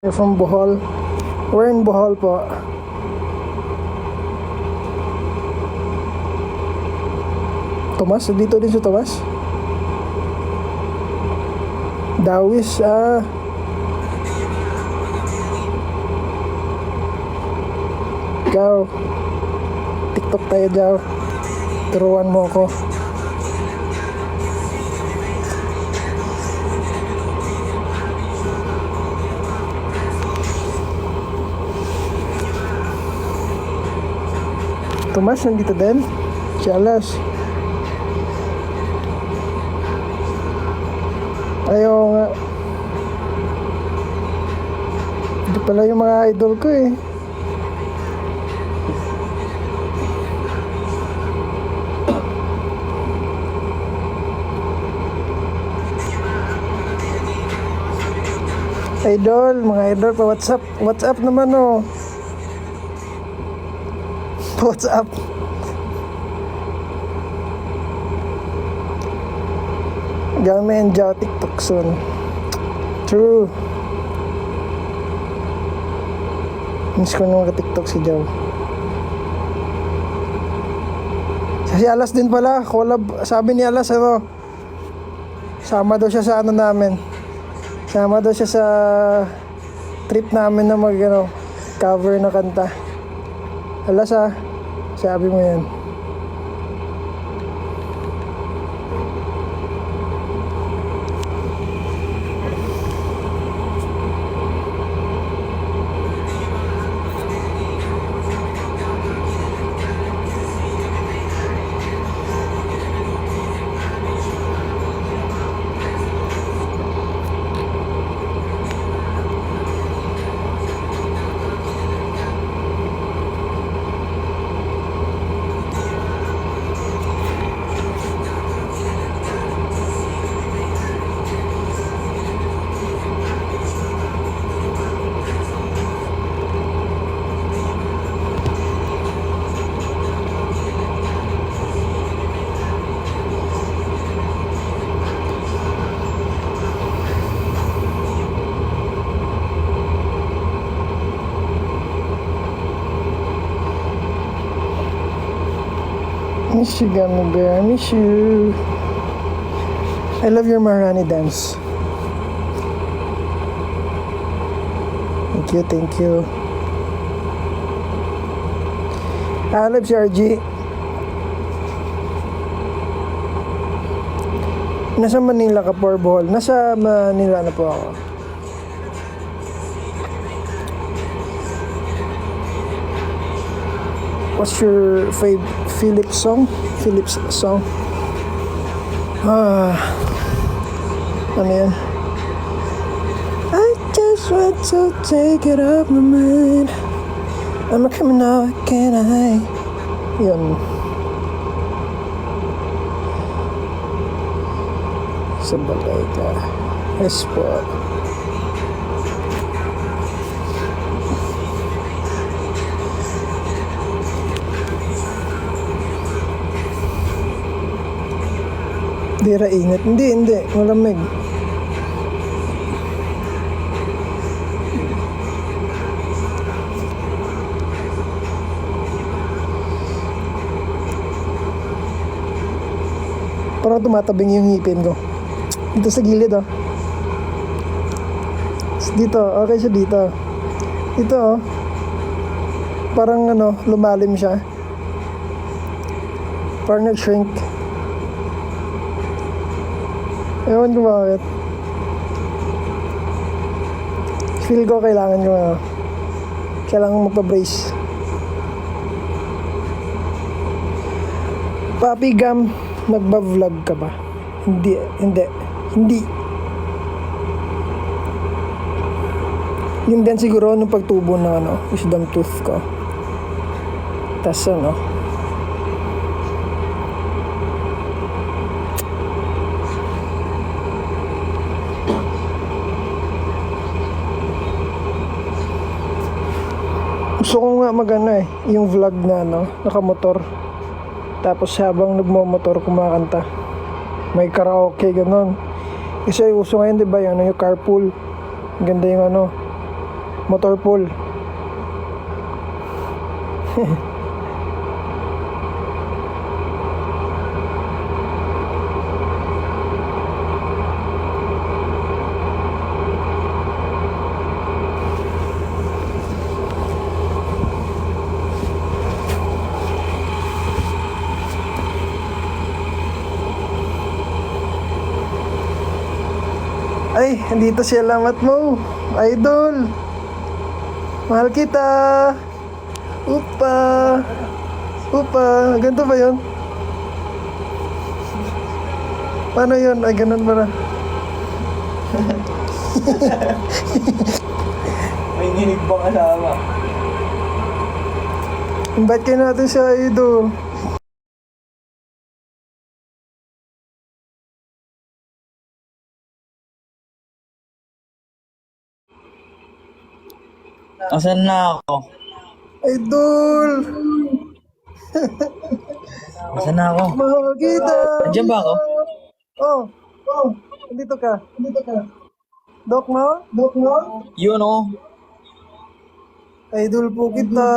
From Bohol. We're in Bohol po. Tomas, dito din si Tomas. Dawis, Ikaw, TikTok tayo daw. Turuan mo ako. Tomas, nandito din? Jealous. Ayaw nga. Hindi pala yung mga idol ko eh. Idol, mga idol pa WhatsApp. WhatsApp naman oh. WhatsApp. Gamen Jao TikTok soon. True. Miss ko nung ka-TikTok si Jao. Si Alas din pala, collab. Sabi ni Alas sama daw siya sa namin. Sama daw siya sa trip namin na cover na kanta. Alas sabi mo yan. Miss you, Gummy Bear. I miss you. I love your Marani dance. Thank you, thank you. I love you, RG. Nasa Manila ka po, Bohol? Nasa Manila na po ako. What's your favorite Philips song? Ano yan? I just want to take it off my mind. I'm a criminal, can I? Yun. Sa bagay ka. Yes po. Dira init. Hindi. Malamig. Parang tumatabing yung ngipin ko. Dito sa gilid Dito. Okay siya dito. Ito parang lumalim siya. Parang nag-shrink. Ewan ko bakit. Feel ko kailangan magpa-brace. Papi Gam, nagba-vlog ka ba? Hindi. Yung din siguro nung pagtubo ng wisdom tooth ko. Tas gusto ko nga yung vlog na nakamotor. Tapos habang nagmomotor kumakanta. May karaoke ganon. Kasi uso ngayon 'di ba yung carpool. Ganda yung Motor pool. Ay, andito si alamat mo. Idol. Mahal kita. Upa. Upa. Ganito ba yun? Paano yun? Ay, ganun ba na? May nginig bang kasama? Invite kayo natin si Idol. Asan na ako? Idol. Asan na ako? Mahal kita. Andiyan ba ako? Oh. Oh. Andito ka. Andito ka. Dok mo? Dok mo? Yun oh. Idol po kita.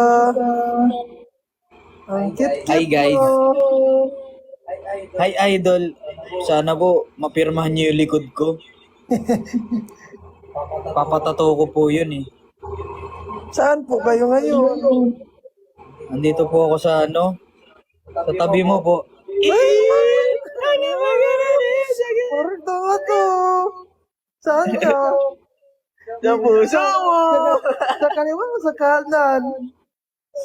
Ang cute Hi, guys. mo. Hi idol. Sana po mapirmahan niyo yung likod ko. Papatato ko po yun eh. Saan po kayo ngayon? Andito po ako sa ano? Sa tabi mo po. Ordo to. Saan ka? Sa puso mo! Sa kaliwa o sa kanan?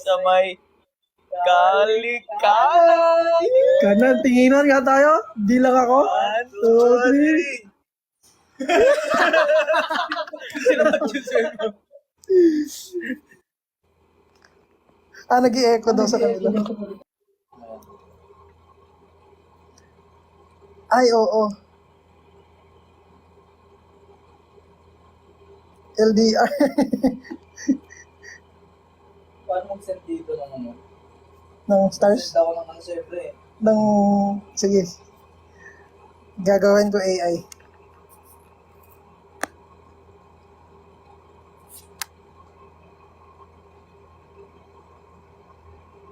Sa may kalikalan! Kanan, tinginan nga tayo. Di lang ako. 1, 2, 3. Nag-i-echo daw sa kanila. Ay, oo. LDR. Paano mag-send dito ng ano? ng stars. Send ako ng siyempre. Ng... Sige. Gagawin ko AI.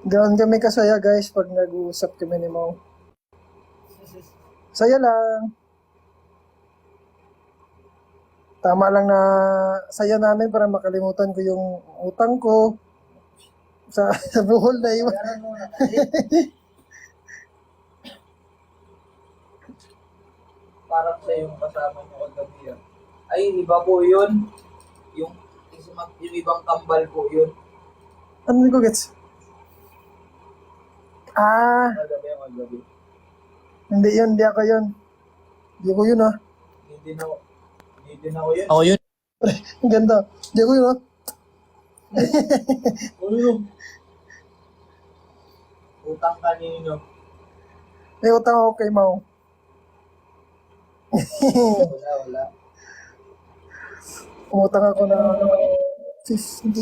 Ganoon kami kasaya guys pag nag-uusap kami ni Mau. Saya lang. Tama lang na saya namin para makalimutan ko yung utang ko sa, sa buhol na iwan. Parang siya yung kasama niyo kagabi yan. Ay, iba po yun. Yung ibang kambal po yun. Ano hindi ko gets? Kagabi. Hindi yun, hindi ako yun. Hindi ko yun ah. Hindi din ako yun. Ako yun. Ang ganda. Hindi ko yun ah. Utang kanino. May utang ako kay Mau. Wala. Umutang ako na 50,000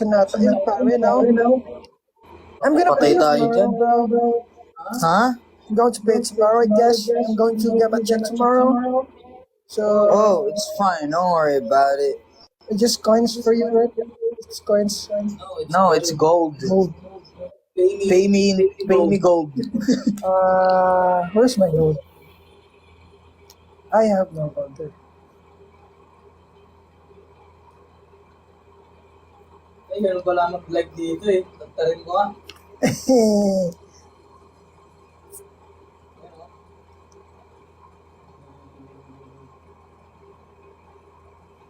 na ito. Yan pa rin now. I'm gonna Patay pay tayo dyan. tomorrow. Ha? I'm going to pay tomorrow, I guess. I'm going to get my check tomorrow. So, Oh, it's fine. Don't worry about it. just coins for you, right? It's coins. No, it's gold. Gold. Pay me gold. Where's my gold? I have no gold there. Ay, meron pala mag-live dito eh. Tagtarin ko ah.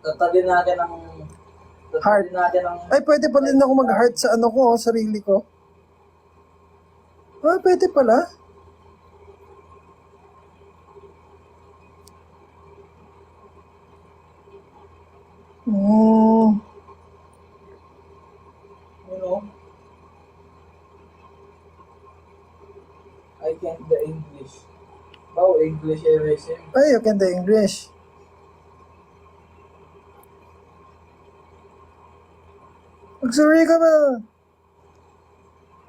Tatagin natin ang... Heart. Ay, pwede pa din ako mag-heart sa ano ko, sarili ko. Pwede pala. You know? I can't the English. Oh, English erasing. Ay, you can do English. Mag-sorry ka ba?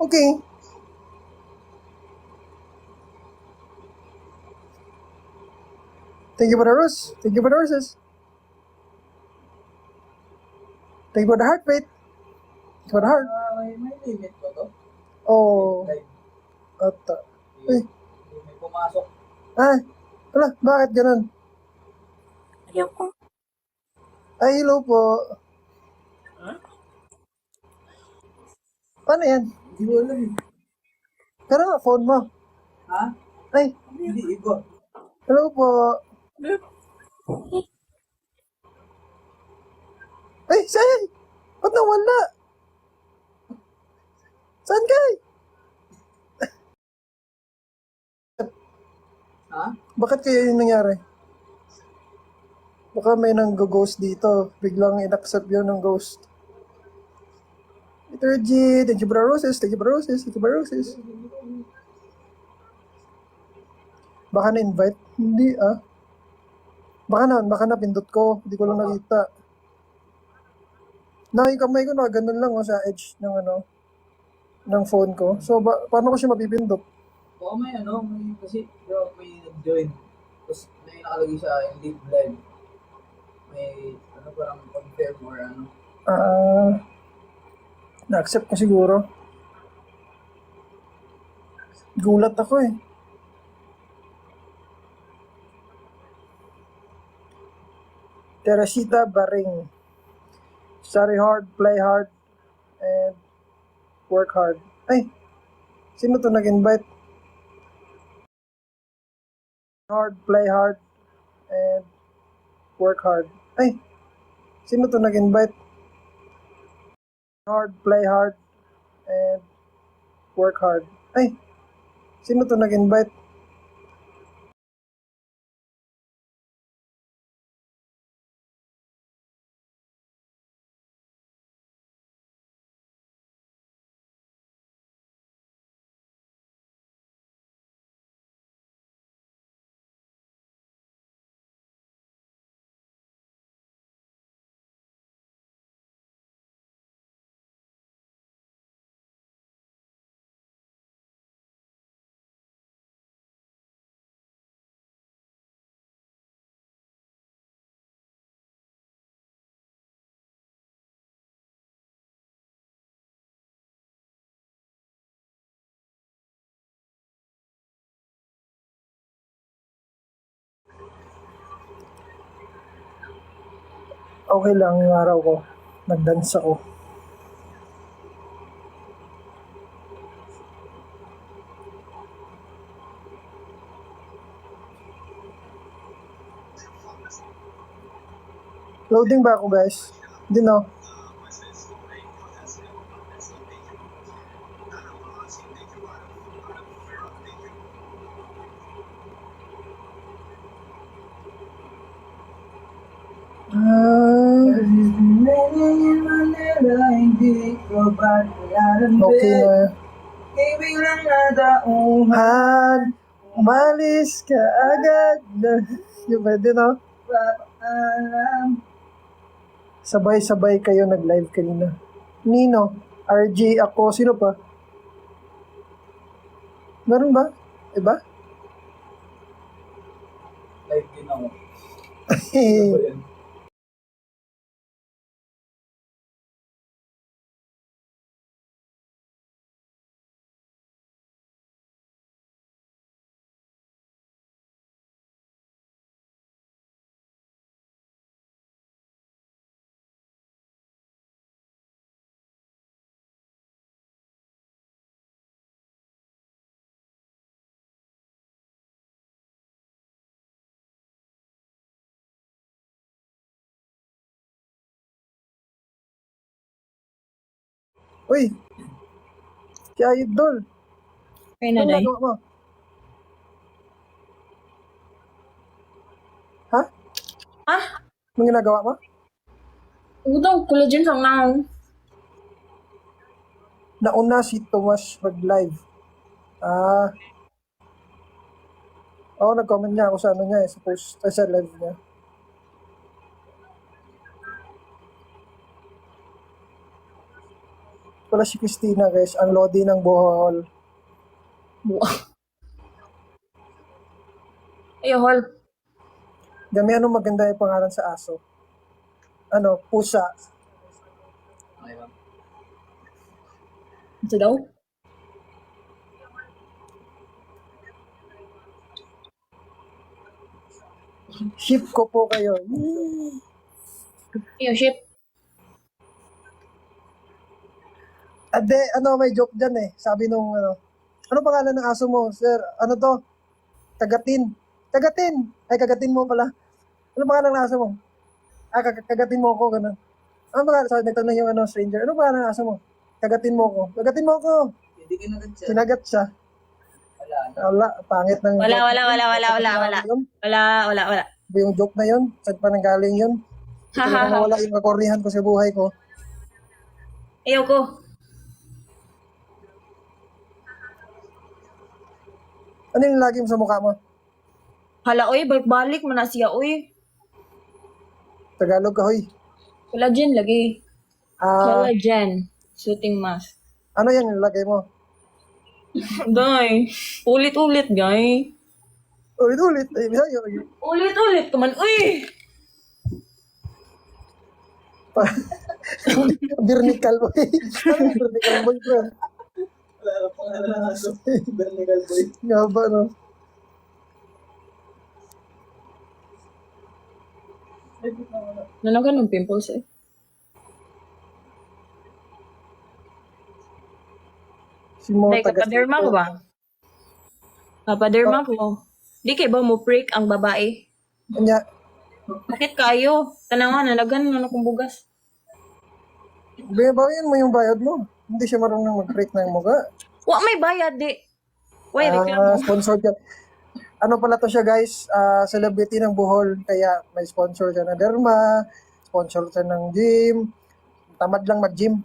Okay. Thank you for the rose. Thank you for the roses. Take for the heart, wait. Take for the heart. May limit ko to. Oh, Live. ata. Eh, Hindi may pumasok. ay, wala, bakit ganun? Ayaw ko. Ay, hello po. Paano yan? Hindi ko alam eh. Pero nga, phone mo. Ha? Ay, Hindi, iba. hello po. Ay, saan? Ba't nawala? Saan ka? Ha? Bakit kaya yung nangyari? Baka may nang-ghost dito. Biglang in-accept yun ng ghost. Peter G, thank you for the roses, thank you for the roses, thank you for the roses. Baka na-invite? Hindi ah. Baka napindot ko. Hindi ko lang nakita. Yung kamay ko na ganun lang sa edge ng ng phone ko. So, paano ko siya mapipindot? Oo, may kasi may nag-join. Tapos may nakalagay sa akin, live live. May, parang confirm or Na-accept ko siguro. Gulat ako eh. Teresita Baring. Study hard, play hard, and work hard. Ay, sino to nag-invite? Hard, play hard, and work hard. Ay, sino to nag-invite? Hard, play hard, and work hard. Ay, sino to nag-invite? Okay lang yung araw ko. Nag-dance ako. Loading ba ako guys? Hindi no. Hindi ko ba Okay na. Ibig lang nadauhan. Umalis ka agad. Yung pwede no? Papaalam. Sabay-sabay kayo nag-live kanina. Nino, RJ, ako, sino pa? Meron ba? Iba? Live din ako. Ano ba yan? Uy, si Idol. Kay Anong nanay. ginagawa mo? Ha? Ah, Anong ginagawa mo? utang collagen sang now. Nauna si Tomas mag-live. Oo, nag-comment niya ako sa niya sa post, sa live niya. Wala si Christina guys, ang Lodi ng Bohol. Ayo, hol. Dami anong maganda yung pangalan sa aso. Pusa. Okay lang. Ito daw? Ship ko po kayo. Yung ship. Ade, may joke dyan eh. Sabi nung, ano pangalan ng aso mo? Sir, ano to? Kagatin. Kagatin! Ay, kagatin mo pala. Ano pangalan ng aso mo? Kagatin mo ako, ganun. Ano pangalan? Sabi, nagtanong yung stranger. Ano pangalan ng aso mo? Kagatin mo ako. Kagatin mo ako! Hindi kinagat siya. Kinagat siya. Wala na. Wala, pangit ng Wala. Yun. Wala. Yung joke na yun, saan pa nanggaling yun? Talagang nawala yung kakornihan ko sa buhay ko. Ayoko. Ano yung lagi mo sa mukha mo? Hala, uy, balik mo na siya, uy. Tagalog ka, hoy. Collagen lagi. Ah, Collagen. Shooting mask. ano yan yung lagay mo? Guy. Ulit-ulit, guy. Ulit-ulit. Ay, bisa yun. Ulit-ulit ka man, uy. Birnical boy. Ano yung birnical boy, bro? Wala na pangalan ng aso. Bernigal boy. Nga ba, no? Nanagan ng pimples eh. Si Mo Like, kapaderma ko ba? Kapaderma ko. Di kay ba mo prick ang babae? Kanya, Bakit kayo? Tanangan, nalagan na akong bugas. bayabayan mo yung bayad mo. Hindi siya marunong mag-break ng muga. Wa, may bayad di. Wait, reklamo. Sponsored ka. Ano pala to siya, guys? Celebrity ng Bohol. Kaya may sponsor siya ng derma, sponsor siya ng gym. Tamad lang mag-gym.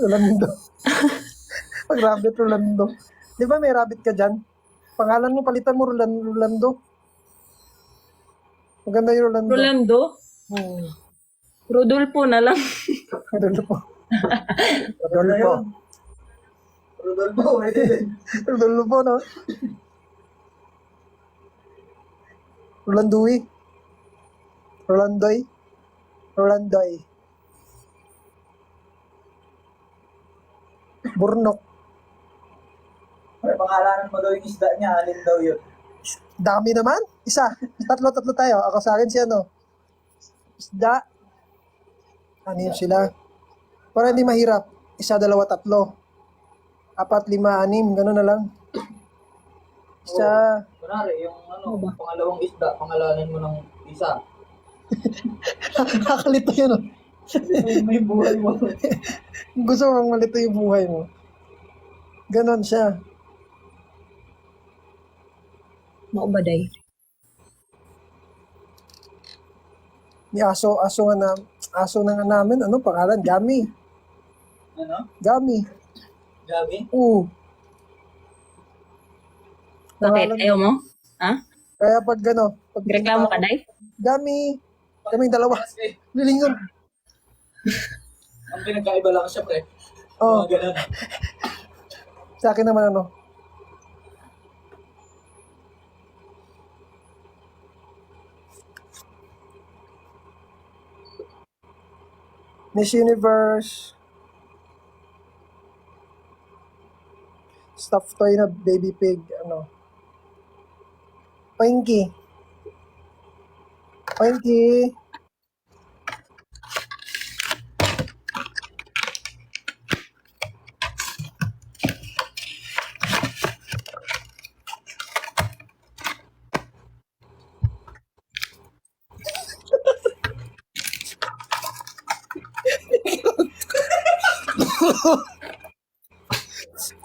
Rolando. Pag-rabbit, Rolando. Di ba may rabbit ka dyan? Pangalan mo, palitan mo, Rolando. Maganda yung Rolando. Rolando? Hmm. Rodolfo na lang. Rodolfo. Rodolfo. Rodolfo, pwede din. Rodolfo, no? Rolandui. Rolandoy. Burnok. May pangalanan mo daw yung isda niya, alin daw yun. Dami naman. Isa. Tatlo tayo. Ako sa akin si isda. Ano yun sila? Para hindi mahirap. 1, 2, 3. 4, 5, 6. Ganun na lang. Isa. Kunwari, yung pangalawang isda, pangalanan mo ng isa. Nakakalito yun. Oh. May buhay mo. Gusto mong malito yung buhay mo. Ganon siya. Maubaday. May aso nga namin. Ano pangalan? Gami. Ano? Gami. Gabi? Oo. Bakit? Ayaw mo? Ha? Kaya pag Reklamo ka, day? Gami. Kaming dalawa. Kasi, Lilingon. ang pinagkaiba lang siya, pre. Oh, Mga ganun. sa akin naman Miss Universe. Stuffed toy na baby pig. Pinky.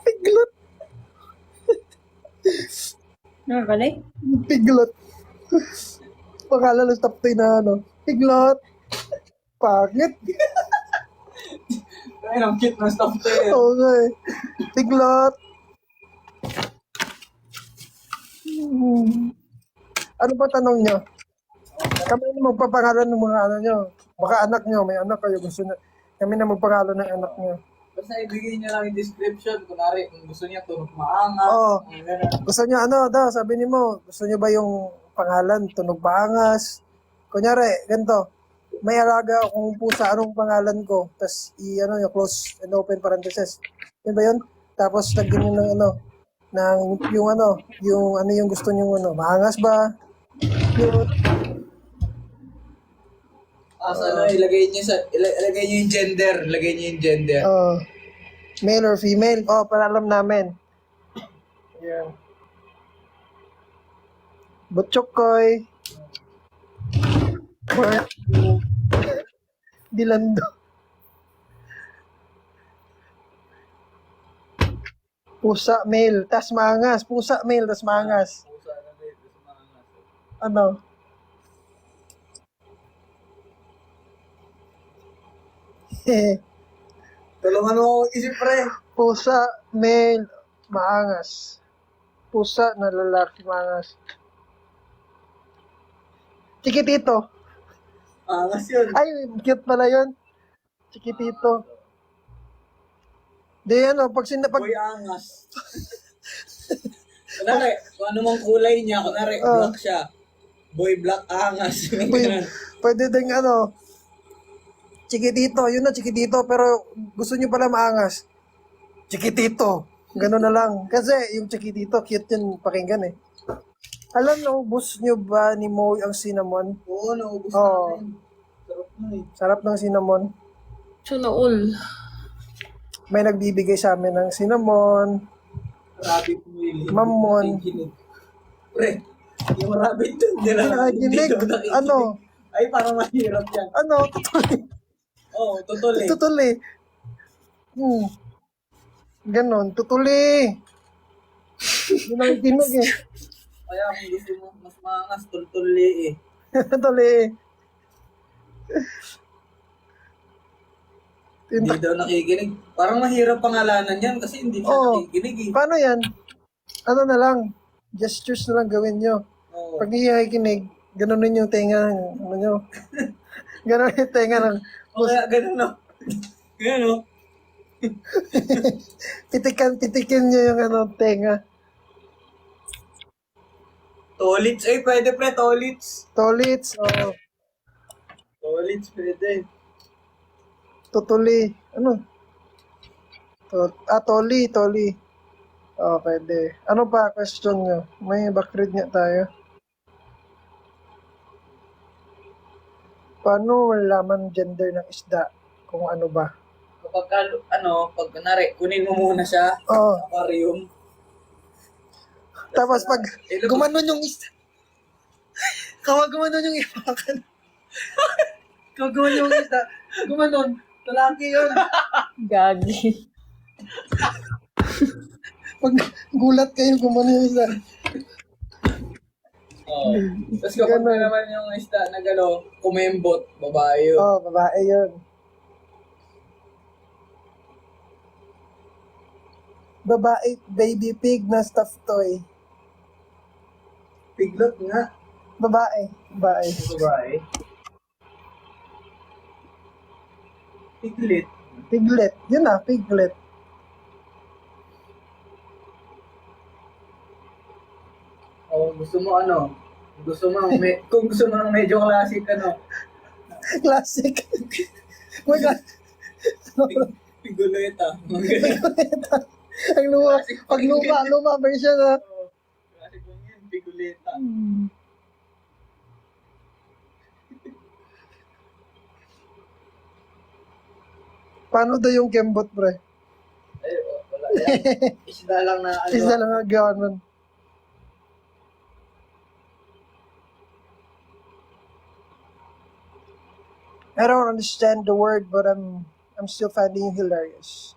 Piglot. Nakakalay? Piglot. Pakala ng stuffed toy na Piglot. Pangit. Ay, ang cute ng stuff to yun. Oo nga eh. Piglot. Ano ba tanong nyo? Kami na magpapangalan ng mga nyo. Baka anak nyo, may anak kayo. Gusto na, kami na magpangalan ng anak nyo. Basta ibigay niya lang yung description. Kunwari, kung gusto niya tunog maangas. Oo. Ganun. Gusto nyo daw, sabi ni mo, gusto nyo ba yung pangalan, tunog paangas? Kunyari, ganito, may alaga akong pusa, anong pangalan ko? Tapos, ano, yung close and open parenthesis. Yun ba yun? Tapos, lagyan nyo ng ano, yung ano yung gusto nyo, ano, maangas ba? Cute. Ilagay niyo yung gender. Ilagay niyo yung gender. Male or female? Para alam namin. Yan. Butchokoy. Dilando. Pusa male, tas maangas. Pusa male, tas maangas. Pusa na rin. Tapos maangas. Ano? Tulungan mo ako isip, pre. Pusa male, maangas. Pusa na lalaki, maangas. Chiquitito. Angas yun. Ay, cute pala yun. Chiquitito. Di ano, pag Boy angas. Kunwari, kung ano mang kulay niya, kunwari, black siya. Boy black angas. pwede ding ano, chiquitito, yun na chiquitito, pero gusto nyo pala maangas. Chiquitito. Ganun na lang. Kasi yung chiquitito, cute yun pakinggan eh. Alam, naubos nyo ba ni Moy ang cinnamon? Oo, naubos Oo. namin. Sarap na eh. Sarap ng cinnamon. Sana all. May nagbibigay sa amin ng cinnamon. Rabbit Willy. Mamon. Pre, yung rabbit doon nila. Nakikinig. Ano? Ay, parang mahirap yan. Ano? Tutuli. Oo, tutuli. Tutuli. Ganon. Tutuli. Yun ang tinog eh. Kaya kung gusto mo mas maangas, tultuli eh. Tutuli. Hindi daw nakikinig. Parang mahirap pangalanan yan kasi hindi siya Oo. nakikinig eh. Paano yan? Ano na lang? Gestures na lang gawin nyo. Oo. Pag hindi nakikinig, ganunin yung tenga ng ano nyo. Ganon yung tenga ng O kaya ganun no. Ganun no. pitikin nyo yung ano, tenga. Tolits. Ay, pwede pre, tolits. Tolits. Tolits, pwede. Tutuli. Ano? Toli. Pwede. Ano pa question nyo? May backread nga tayo. Paano malaman gender ng isda? Kung ano ba? Kapag pag kunwari, kunin mo muna siya Oo. sa aquarium. Tapos pag gumanon yung isda. Kapag gumanon yung ipakan. Kapag gumanon yung isda. Gumanon. Talaki yun. Gagi. Pag gulat kayo, gumanon yung isda. Oo. Tapos kapag Ganun. naman yung isda na kumembot, babae yun. Babae yun. Babae, baby pig na stuffed toy. Piglot nga. Babae. Babae. Piglet. Piglet. Yun na, piglet. O gusto mo kung gusto mo ng medyo classic Classic. Oh my God. Piguleta. Ang luma version ha. Classic mo yan, piguleta. Paano daw yung kembot, pre? Ay, wala yan. Isda lang na Isa lang ang gawan nun. I don't understand the word, but I'm still finding you hilarious.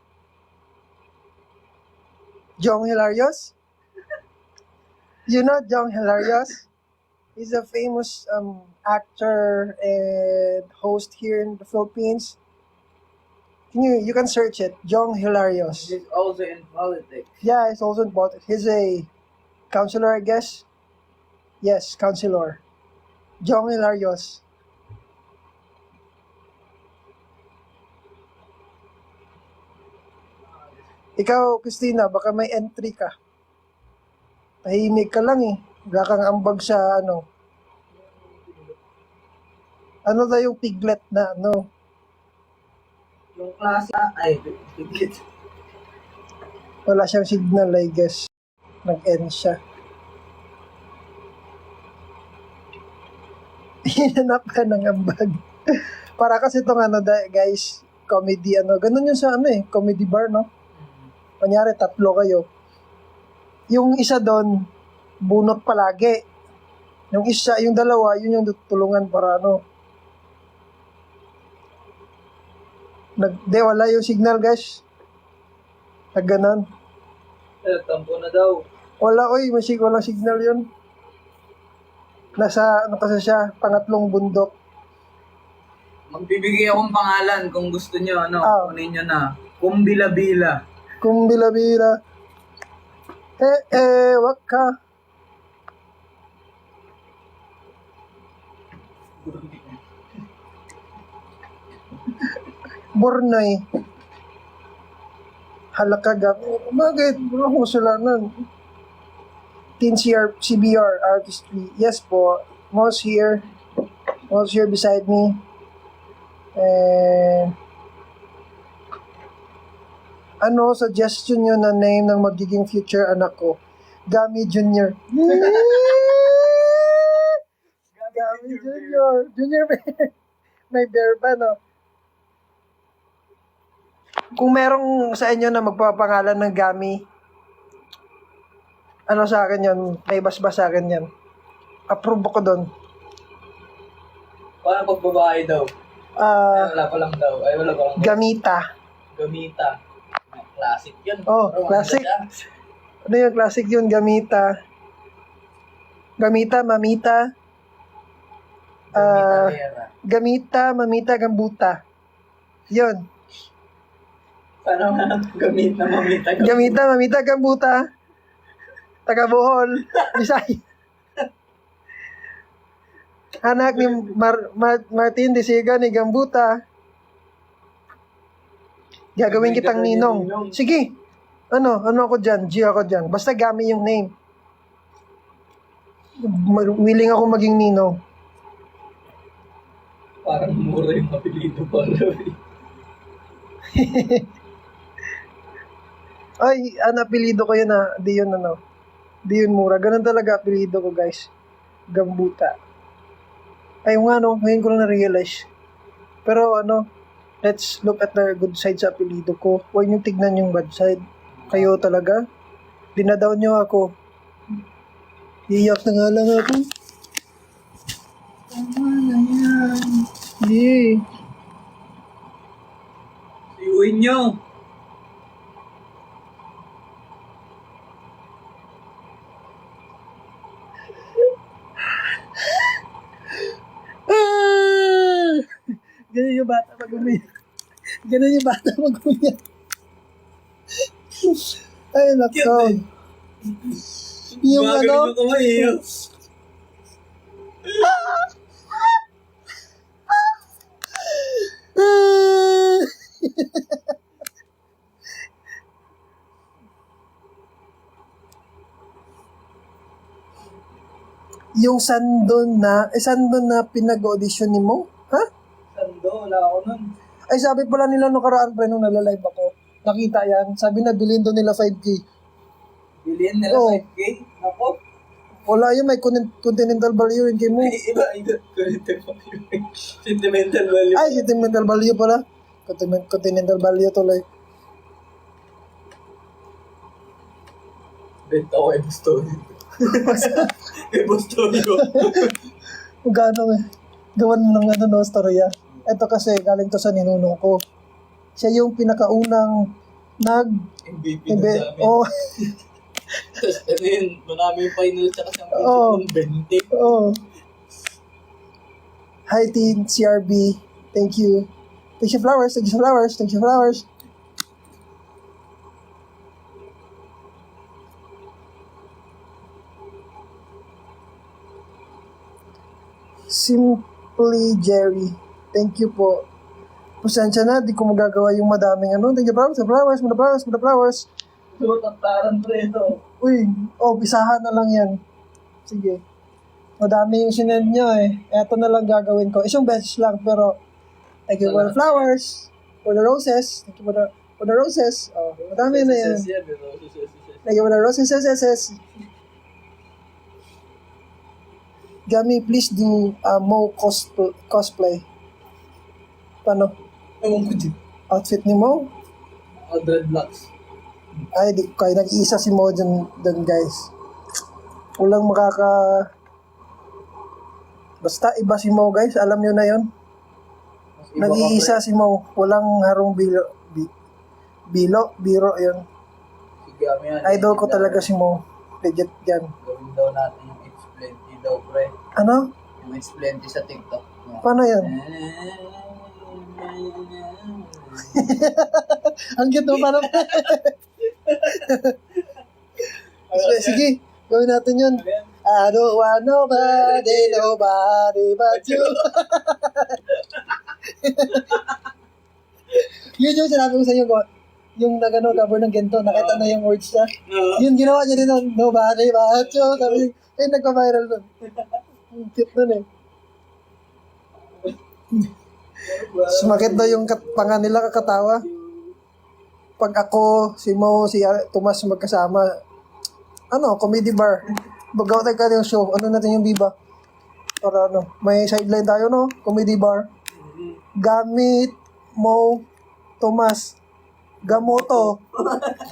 Jong Hilarious? You know Jong Hilarious? He's a famous actor and host here in the Philippines. You can search it, Jong Hilarious. He's also in politics. Yeah, he's also in politics. He's a counselor, I guess. Yes, counselor. Jong Hilarious. Ikaw, Christina, baka may entry ka. Tahimik ka lang eh. Wala kang ambag sa ano. Ano daw yung piglet na ano? Yung klase, ay, tigit. Wala siyang signal, I guess. Nag-end siya. Hinanap ka ng ambag. Para kasi itong ano, guys, comedy, ano. Ganun yun sa ano eh, comedy bar, no? Kunyari, 3 kayo. Yung isa doon, bunot palagi. Yung isa, yung dalawa, yun yung tulungan para ano. Wala yung signal, guys. Ganon. Tampo na daw. Wala, oy, walang signal yun. Nasa, ano kasi siya, pangatlong bundok. Magbibigay akong pangalan kung gusto nyo, ano, kunin nyo na. Kumbila-bila. Kung bila-bila. Wag ka. Bornay. Halakaga. Bakit? Wala akong kasalanan. Teen CBR Artistry. Yes po. Mo's here. Mo's here beside me. And ano, suggestion nyo na name ng magiging future anak ko? Gami Junior. Gami Junior. Junior, may bear ba, no? Kung merong sa inyo na magpapangalan ng Gami, ano sa akin yun? May basbas sa akin yan. Approve ako doon. Paano pag babae daw? Ay, wala pa lang daw. Ay, wala pa lang daw. Gamita. Gamita. Classic yun. Oh, Pero classic. maganda. Ano yung classic yun? Gamita. Gamita, mamita. Gamita. Gamita, mamita, gambuta. Yun. Paano nga gamit na mamita? Gamita, mamita, gambuta. Taga Bohol. Bisay. Anak ni Martin Disiga ni Gambuta. Gagawin kitang ninong. Sige. Ano ako dyan? G ako dyan. Basta Gami yung name. Willing ako maging ninong. Parang mura yung apelido pala. Ay, apelido ko yun na. Di yun ano. Di yun mura. Ganun talaga apelido ko, guys. Gambuta. Ay, nga no. Ngayon ko lang na-realize. Pero ano, let's look at the good side sa apelido ko. Huwag niyo tignan yung bad side. Kayo talaga. Dinadown niyo ako. Iyak na nga lang ako. Tama na yan. Hindi. Iuwin nyo. Ganun yung bata mag-umiyak. Ganun yung bata mag-umiyak. Ay, nako. Yung ano, yung sandon na pinag-audition ni mo? Ha? Sando, wala ako nun. Ay, sabi pala nila nung karaan pre nung nalalive ako. Nakita yan. Sabi na bilhin doon nila 5K. Bilhin nila Oo. 5K? Ako? Wala yun, may continental value rin kay mo. Iba. Sentimental value. Ay, sentimental value pala. Continental value tuloy. Benta ko kay Bustorio. Kay Bustorio. Kung gaano gawan mo ng ano no, storya. Ito kasi galing to sa ninunong ko. Siya yung pinakaunang MVP na sa amin. Oh, Tapos ano yun, marami yung final tsaka championship Oo. ng 20. oh. Hi Teen CRB. Thank you. Thank you flowers, thank you flowers, thank you flowers. Simply Jerry. Thank you po. Pasensya na, di ko magagawa yung madaming ano. Thank you flowers, flowers. So, taktaran pre ito. Uy, isahan na lang yan. Sige. Madami yung sinend nyo eh. Eto na lang gagawin ko. Isang beses lang, pero thank you for the flowers, for the roses, thank you for the roses. Oh, madami na yun. Thank you for the roses, yes. Gami, please do Mo cosplay. Paano? Ewan ko din. Outfit ni Mo? Dreadlocks. Ay, di kayo nag-iisa si Mo dyan, guys. Walang Basta iba si Mo, guys. Alam nyo na yon. Nag-iisa si Mo. Walang harong biro yun. Sige, yan. Idol ko talaga si Mo. Legit yan. Gawin daw natin yung X-Plenty daw, pre. Ano? Yung X-Plenty sa TikTok. Paano yan? Ang cute mo parang... Sige, gawin natin yun. I don't want nobody but you. Yun yung sinabi ko sa iyo, yung cover ng Gento, nakita na yung words niya. Yun ginawa niya din nun, nobody but you. Sabi niya, nagpa-viral nun. Cute nun eh. Sumakit daw yung pangan nila kakatawa. Pag ako, si Mo, si Tomas magkasama, comedy bar. Bagaw tayo ka yung show. Ano natin yung Viva? Para may sideline tayo, no? Comedy bar. Gamit, Mo, Tomas, Gamoto.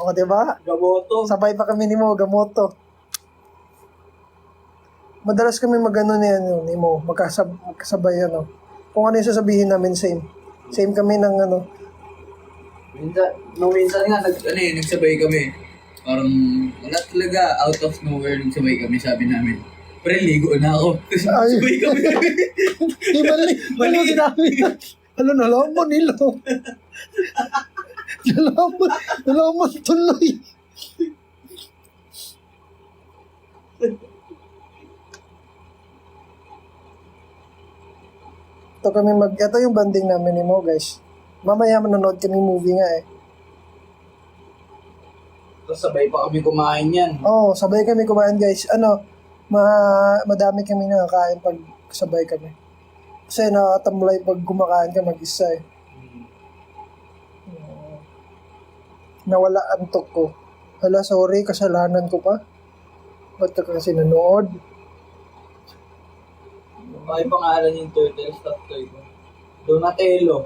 O, diba? Gamoto. Sabay pa kami ni Mo, Gamoto. Madalas kami magano ni Mo, magkasabay, Kung ano yung sasabihin namin, same. Same kami ng Minsan nga, nagsabay kami. Parang, wala talaga, out of nowhere, nagsabay kami, sabi namin. Pre, ligo na ako. Sabay kami. Mali sinabi. Nalaman nila. Nalaman tuloy. Ito yung banding namin ni Mo, guys. Mamaya manonood kami movie nga eh. Tapos sabay pa kami kumain yan. Oo, sabay kami kumain, guys. Madami kami nakakain pag sabay kami. Kasi nakatamlay pag kumakain ka mag-isa eh. Nawala antok ko. Hala, sorry, kasalanan ko pa. Ba't ka kasi nanood? Bakit pangalan yung turtle stuff toy ko? Donatello.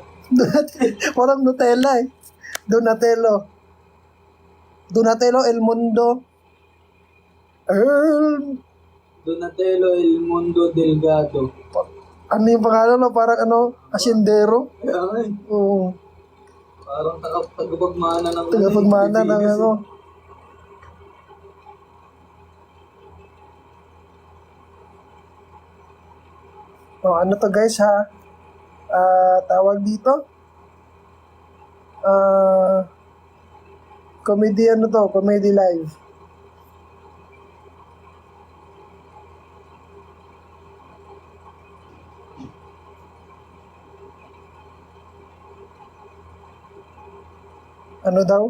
Parang Nutella eh. Donatello El Mundo. Donatello El Mundo Delgado. Ano yung pangalan? Parang asyendero? Kaya nga eh. Oo. Parang tagapagmana ng Tagapagmana ng ano to guys ha? Tawag dito? Comedy Comedy live. Ano daw?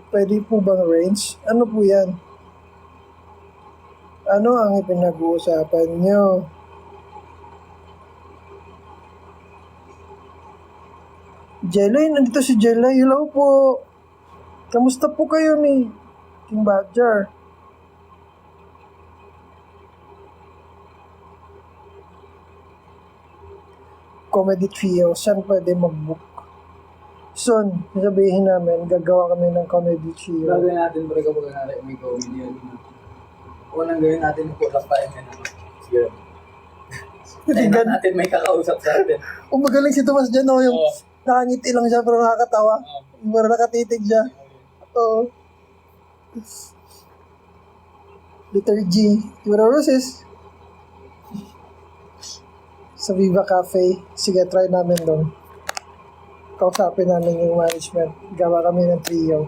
Pwede po bang range? Ano po yan? Ano ang ipinag-uusapan nyo? Jelay, nandito si Jelay. Hello po. Kamusta po kayo ni King Badger? Comedy trio. Saan pwede mag-book? Soon, sasabihin namin, gagawa kami ng comedy trio. Gagawin natin pre kapag may comedy yan. Unang gawin natin po lang tayo ngayon. Sige. Tingnan natin may kakausap sa atin. Magaling si Tomas dyan, yung nakangiti lang siya pero nakakatawa. Pero nakatitig siya. Oo. Letter G. Tira Roses. Sa Viva Cafe. Sige, try namin doon. Kausapin namin yung management. Gawa kami ng trio.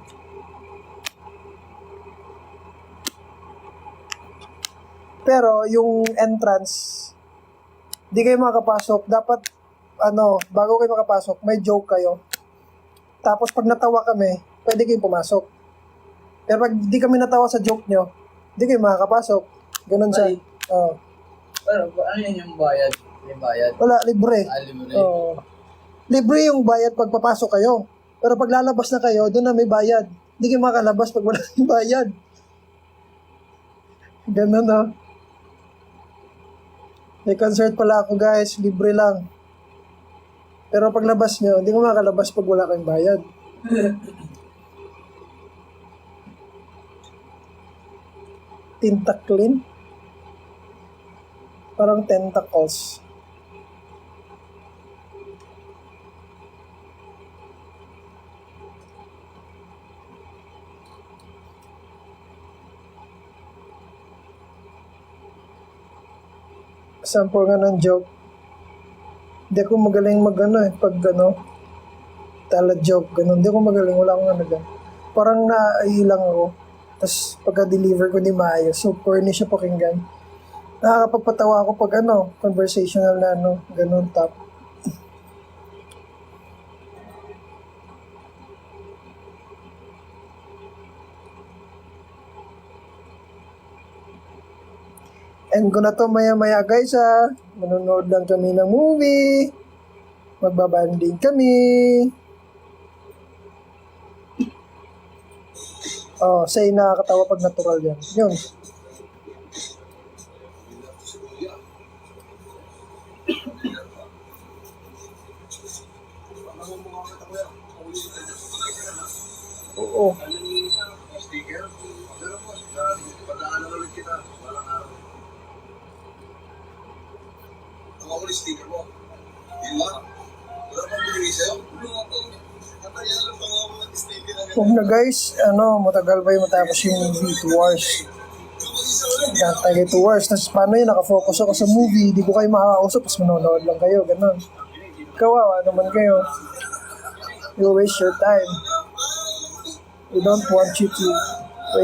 Pero yung entrance, di kayo makapasok. Dapat, bago kayo makapasok, may joke kayo. Tapos pag natawa kami, pwede kayong pumasok. Pero pag di kami natawa sa joke nyo, di kayo makakapasok. Ganun siya. Ay. Oo. Pero ano yun yung bayad? Yung bayad? Wala, libre. Libre. Oo. Libre yung bayad pag papasok kayo. Pero pag lalabas na kayo, doon na may bayad. Hindi kayo makalabas pag wala yung bayad. Ganun, no? May concert pala ako, guys. Libre lang. Pero pag labas nyo, hindi ko makalabas pag wala kayong bayad. Tentaklin? Parang tentacles. Sample nga ng joke. Hindi ako magaling pag tala joke, ganun. Hindi ako magaling, wala akong gan. Parang naiilang ako. Tapos pagka-deliver ko di maayos. So, corny siya pakinggan. Nakakapagpatawa ako pag conversational na ganun top. And ko na to maya-maya guys manonood lang kami ng movie. Magbabanding kami. Oh, say nakakatawa pag natural yan. Yun. Oo. Sticker mo. Di ba? Wala bang binigay sa'yo? Matagal lang ba ako mag-sticker na Huwag na guys, matagal pa yung matapos yung movie, 2 hours. Tagay 2 hours, tapos paano yun, nakafocus ako sa movie, di ko kayo makakausap, tapos manonood lang kayo, ganun. Kawawa naman kayo. You waste your time. We don't want you to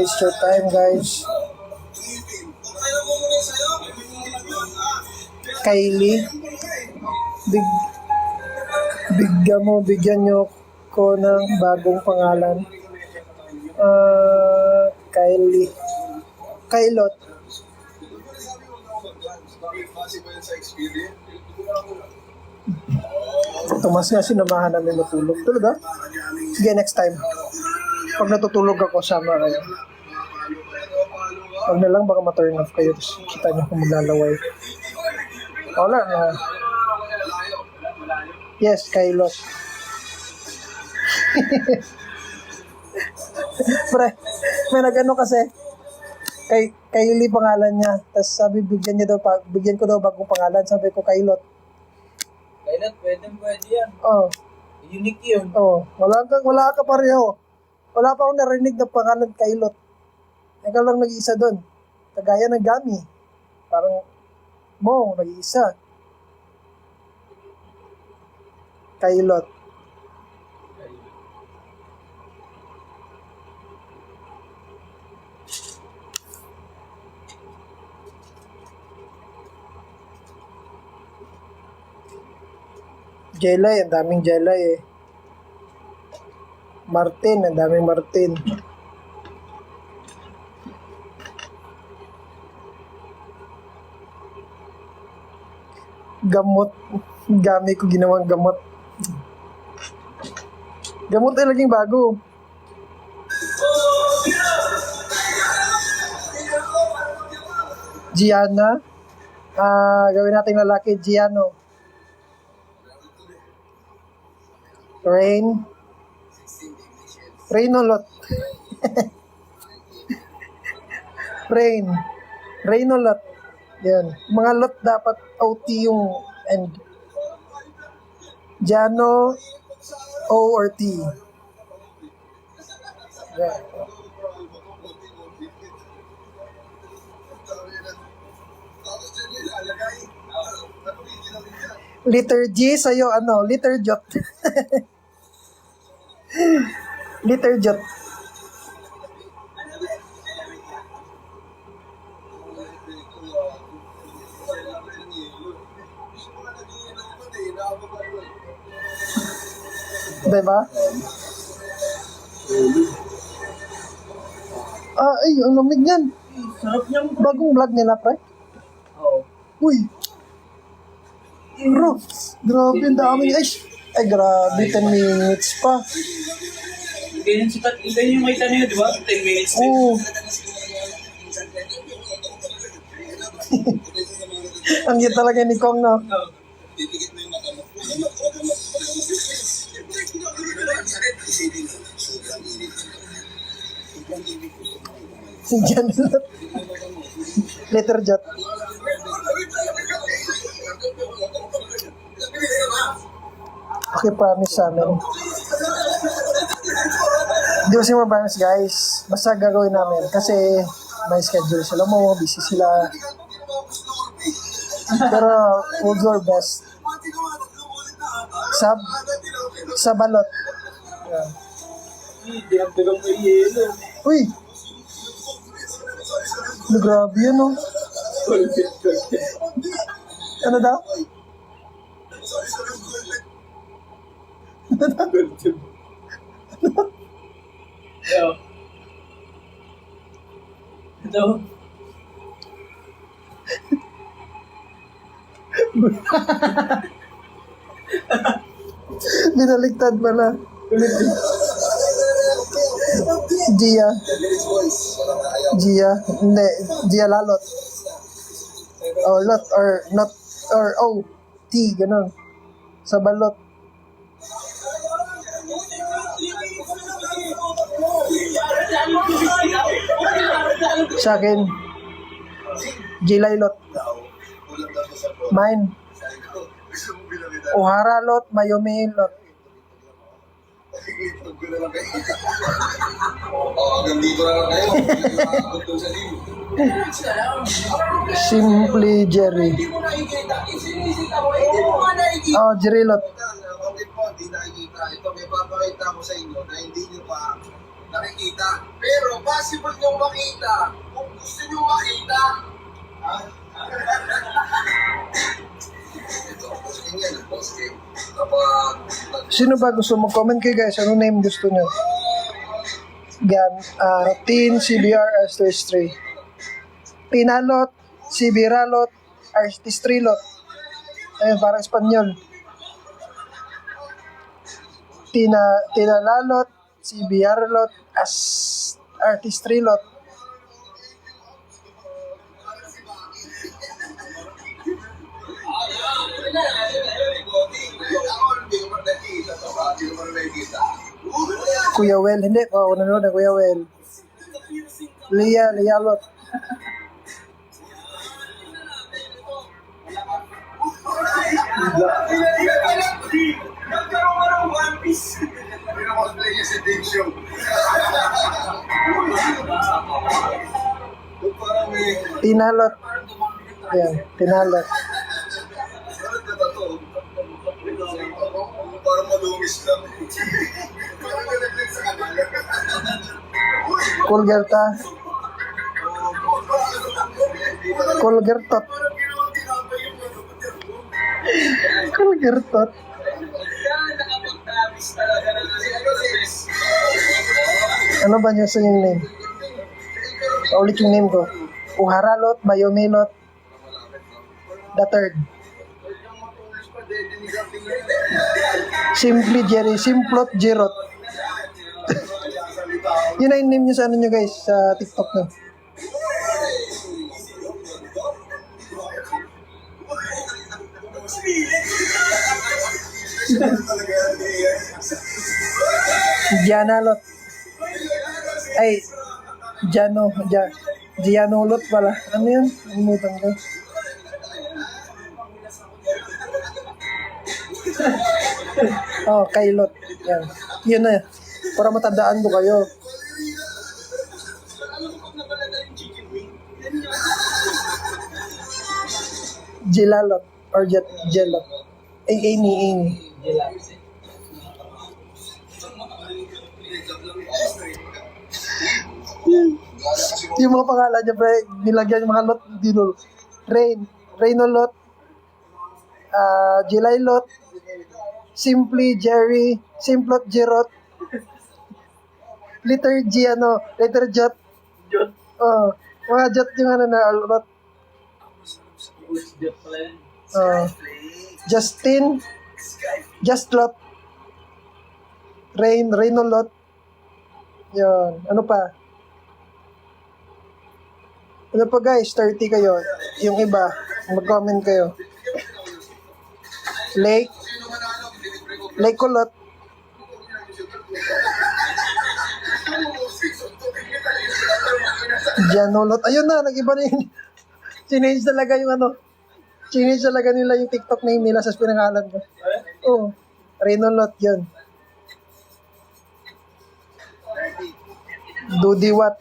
waste your time, guys. Kylie, bigyan nyo ko ng bagong pangalan. Kylie. Kailot. Tumas nga sinamahan namin matulog. Talaga? Sige, next time. Pag natutulog ako, sama kayo. Pag na lang, baka ma-turn off kayo. Tapos kita nyo kung maglalaway. Wala na. Yes, Kailot. Pre, may nag-ano kasi. Kylie pangalan niya. Tapos sabi, bigyan ko daw bagong pangalan. Sabi ko, Kailot. Kailot, pwede yan. Oh. Unique yun. Oh, wala ka pareho. Wala pa akong narinig na pangalan Kailot. Ikaw lang nag-iisa doon. Kagaya ng Gami. Parang mo, nag-iisa. Kailot. Jelay, ang daming Jelay eh. Martin, ang daming Martin. Gamot. Gami ko ginawang gamot. Gamot ay laging bago. Gianna. Gawin natin lalaki. Giano. Rain. Rainolot. Rain. Rainolot. Yan. Mga lot dapat OT yung end. Jano, O or T. Yan. Liturgy sa'yo, liturjot. Liturjot. Diba? Ay, ang lamig niyan. Sarap niyan. Bagong vlog nila, pre. Oo. Uy. Bro, grabe ang dami. Ay, grabe, 10 minutes pa. Ganyan yung may tanong yun, di ba? 10 minutes din. Oo. Ang cute talaga ni Kong, no? Pipigit mo yung mata mo. Sobrang init. Sobrang init. Si Jan. Letter jot. Okay, promise sa amin. Di kasi ma-promise, guys. Basta gagawin namin. Kasi may schedule sila mo, busy sila. Pero we'll do our best. Sa balot. Yeah. Dinagdagan mo yung yelo. Uy! Grabe yun, no? Ano daw? Yo. Ito. Binaligtad pala. Gia. Gia. Hindi. Gia lalot. Or lot. Or not. Or oh. T. Ganun. Sa balot. Sa akin. Gilaylot. Mine. Ohara lot. Mayumi lot. Hanggang dito na lang kayo. Nakakabot sa team. Simply Jerry. Oh, Jerry lot. Bakit po hindi nakikita? Ito may papakita ko sa inyo na hindi nyo pa nakikita. Pero possible nyo makita kung gusto nyo makita. Ha? Ito, posting yan. Posting. Kapag Sino ba gusto mag-comment kayo, guys? Ano name gusto nyo? Gan, Teen CBR Artistry. Tinalot, CBRalot, Artistry lot. Ayun, parang Espanyol. Tinalalot, CBRalot, Artistry lot. Kuya Wel, hindi pa ako nanonood ng Kuya Wel. Lia lot. Tinalot. Ayan, tinalot. parang malungis lang. Parang nalaglag sa kanila. Kulgerta. Kulgertot. Kulgertot. Ano ba niyo sa yung name? Paulit yung name ko. Uharalot, Bayomilot, the third. Simply Jerry, Simplot Jerot. Yun na yung name nyo sa ano nyo guys, sa TikTok nyo. Gianalot. Ay, Gianolot pala. Ano yun? Umutan ko. Oh, Kailot. Yan. Yun na. Para matandaan ko kayo. Jilalot. Or Jelot. Amy. Yung mga pangalan niya, pre, nilagyan yung mga lot, dinul. Reynolot, Jilaylot, Simply Jerry, Simplot Jerot, Letter Jot, Jot. Oh, mga Jot yung ano na alot. Jot pala yun. Justin, Justlot, Reynolot. Yun. Ano pa? Ano pa guys? 30 kayo. Yung iba, mag-comment kayo. Lake Kulot. Janolot. Ayun na, nag-iba na yun. Change talaga yung ano. Change talaga nila yung TikTok name nila sa pinangalan ko. Oo. Reynolot yun. Dudiwat.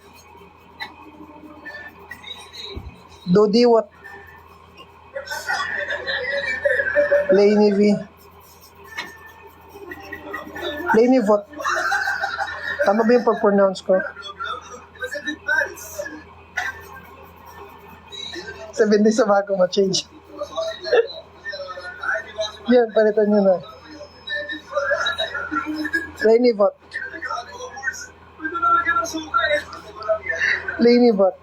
Dudiwat. Laney V. Laney Vot. Tama ba yung pag-pronounce ko? 7 days sa bago ma-change. Yan, palitan nyo na. Laney Vot. Laney Vot.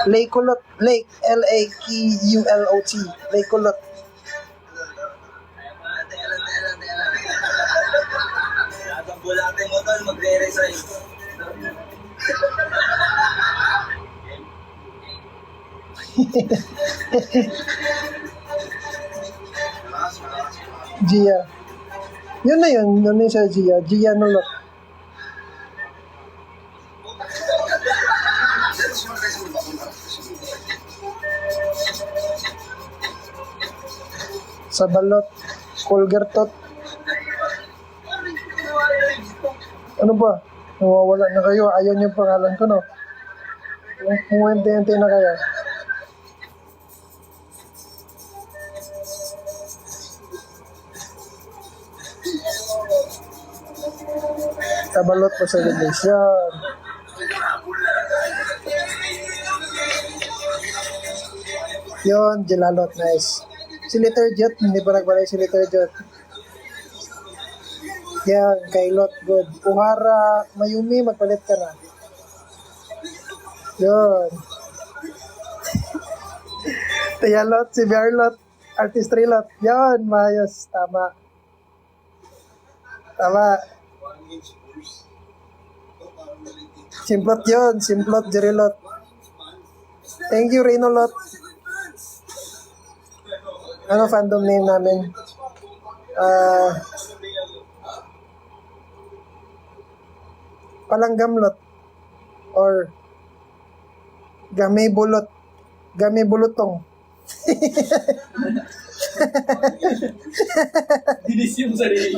Lakeulot. Lake. L-A-K-U-L-O-T. Lakeulot. Bulate mo tol, magre-resign. Gia. Yun na yun. Yun na yun sa Gia. Gia Nolot. Sabalot. Kulgertot. Ano ba? Nawawala na kayo. Ayaw niyo yung pangalan ko, no? Muwente-ente na kayo. Sabalot po sa days. Yan. Yun, Jilalot. Nice. Si Liter Jet. Hindi pa nagbalay si Liter Jet. Yan, Kailot, good. Uhara, Mayumi, magpalit ka na. Yun. Tayalot, si Bearlot, Artistrilot. Yan, maayos. Tama. Tama. Simplot yun. Simplot, Jerilot. Thank you, Reynolot. Ano fandom name namin? Palanggamlot or Gamebulot. Gamebulutong. Dinis yung sarili.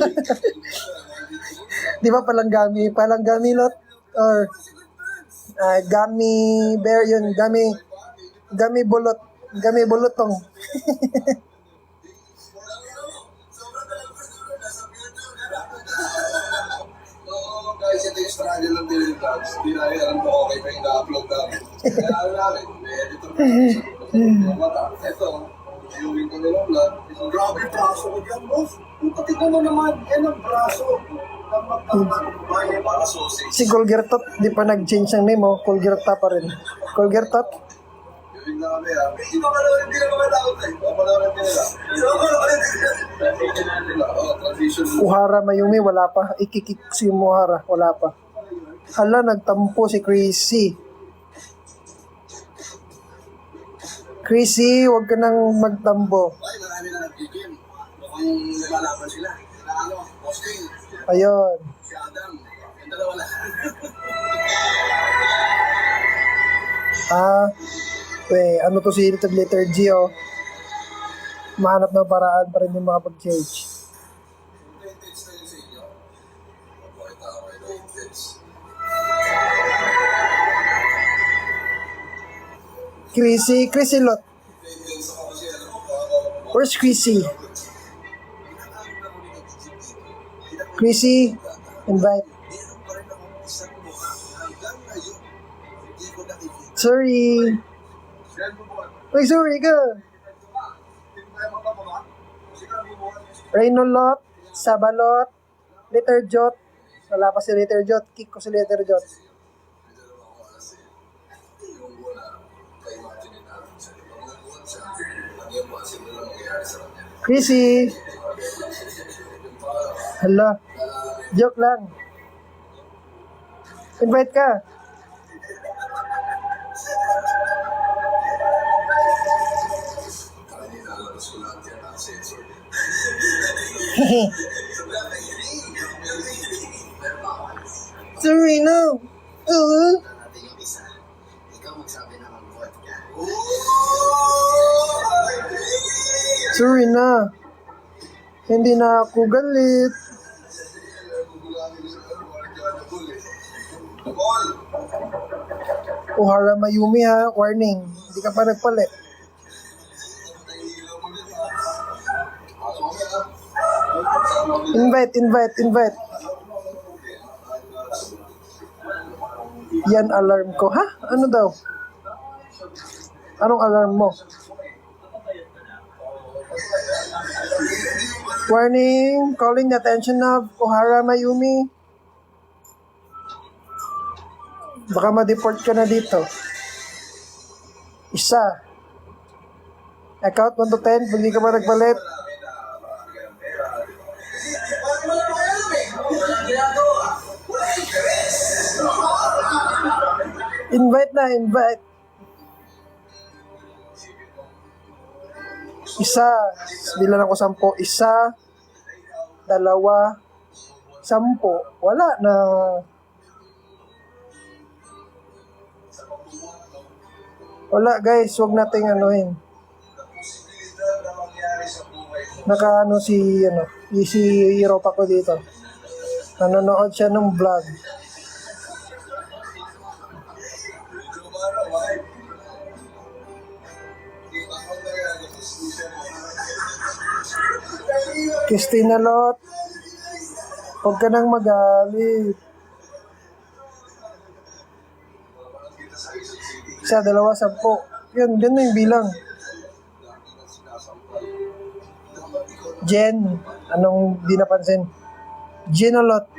Di ba palanggami? Palanggamilot or Gami Bear yun. Gamebulot. Gamebulutong. Guys, ito yung struggle ng Daily Vlogs. Hindi na alam ko okay pa yung na-upload namin. Kaya ano namin, may editor pa kami sa mata. Ito, viewing ko nilang vlog. Grabe braso ko dyan, boss. Kung patignan mo naman, yan ang braso. Ang magtatanong para sausage. Si Colgertot, di pa nag-change ng name, oh. Colgerta pa rin. Colgertot. Viewing na kami, ha. Hindi pa kalawin din ang mga tao, eh. Papanawin din nila. So, kalawin din nila. Transition. Uhara Mayumi, wala pa. Ikikik si Muhara, wala pa. Hala, nagtampo si Chrissy. Chrissy, huwag ka nang magtambo. Ay, marami na nag-game. Mukhang nilalaban sila. Na ano, Austin, Ayun. si Adam. Yung dalawa lang. Ano to si letter G, oh. Mahanap ng paraan pa rin yung mga pag-change. Intense na yun sa inyo. Pakita ko kayo na intense. Chrissy Lot. Intense ako kasi alam mo, Where's Chrissy? Chrissy, invite. meron pa rin akong isang mukha hanggang ngayon. Hindi ko nakikita. Sorry. Uy, sorry ka. Reynolot, Sabalot, Letter Jot, Wala pa si Letter Jot. Kick ko si Letter Jot. Yung una, ka-imagine natin siya. Pag-uwan siya, ano yung possible na mangyayari sa kanya. Chrissy! Hala. Joke lang. Invite ka. Kanina, lalabas ko lahat yan ang sensor. Sorry, no. Natin yung isa. Ikaw magsabi na mag-vote ka. Sorry na. Hindi na ako galit. Ohara Mayumi ha. Warning. Hindi ka pa nagpalit. Invite. Yan alarm ko. Ha? Ano daw? Anong alarm mo? Warning, calling the attention of Ohara Mayumi. Baka ma-deport ka na dito. Isa. Account 1 to 10, pag di ka pa nagpalit. Invite. Isa. Bilang ako 10. Isa. 2. 10. Wala na. Wala guys, wag nating anuhin. Naka si Europa ko dito. Nanonood siya ng vlog. Christina Lot, huwag ka nang magalit. Isa, 2, 10. Yun, ganun yung bilang. Jen, anong di napansin? Ginolot.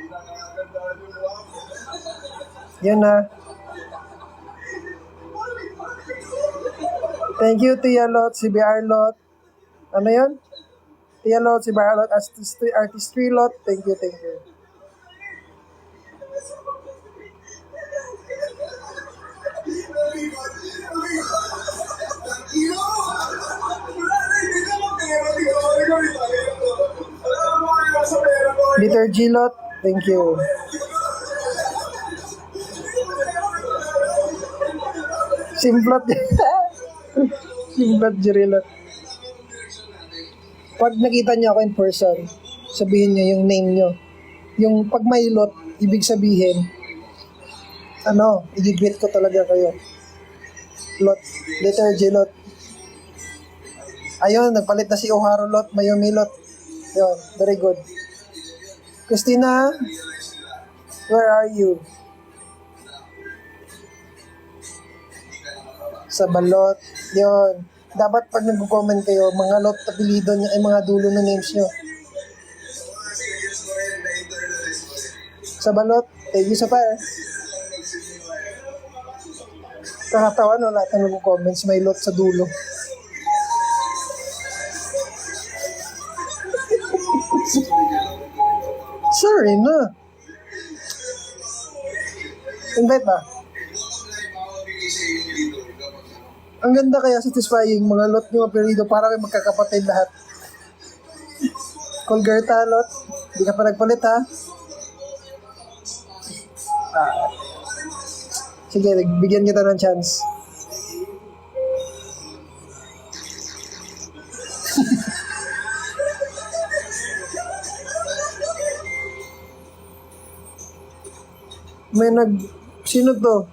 Yun na. Thank you, Tia Lot, CBR Lot. Ano yun? Tia Lot, CBR Lot, Artistry Lot. Thank you. Liturgy Lot, thank you. Simplot. Simplot Jirilot. Pag nakita niyo ako in person, sabihin niyo yung name niyo. Yung pag may lot, ibig sabihin, i-greet ko talaga kayo. Lot, Liturgy Lot. Ayun, nagpalit na si Ohara Lot, Mayumi Lot. Yun, very good. Christina, where are you? Sa balot. Yun. Dapat pag nag-comment kayo, mga lot apelido nyo, ay mga dulo ng names nyo. Sa balot. Thank you sa fire. Kakatawa no, lahat ng nag-comments, may lot sa dulo. Sorry na. Invite ba? Ang ganda kaya satisfying mga lot ng apelido para kayo magkakapatid lahat. Colgerta lot, di ka pa nagpalit ha? Sige, bigyan kita ng chance. Sino to?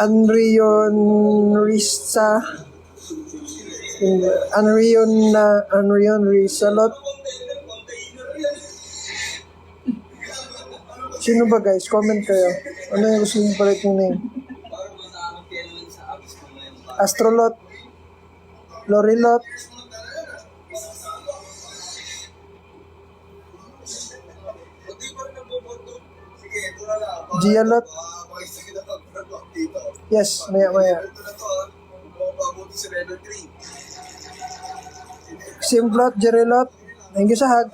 Anrion Risalot. Sino ba guys? Comment kayo. Ano yung gusto nyo palit yung name? Astrolot. Lorilot. Gialot. Pakisige na pag-vlog dito. Yes, maya. Ito na to ha. Mapabuti si level 3. Simplot, Jerilot. Thank you sa hug.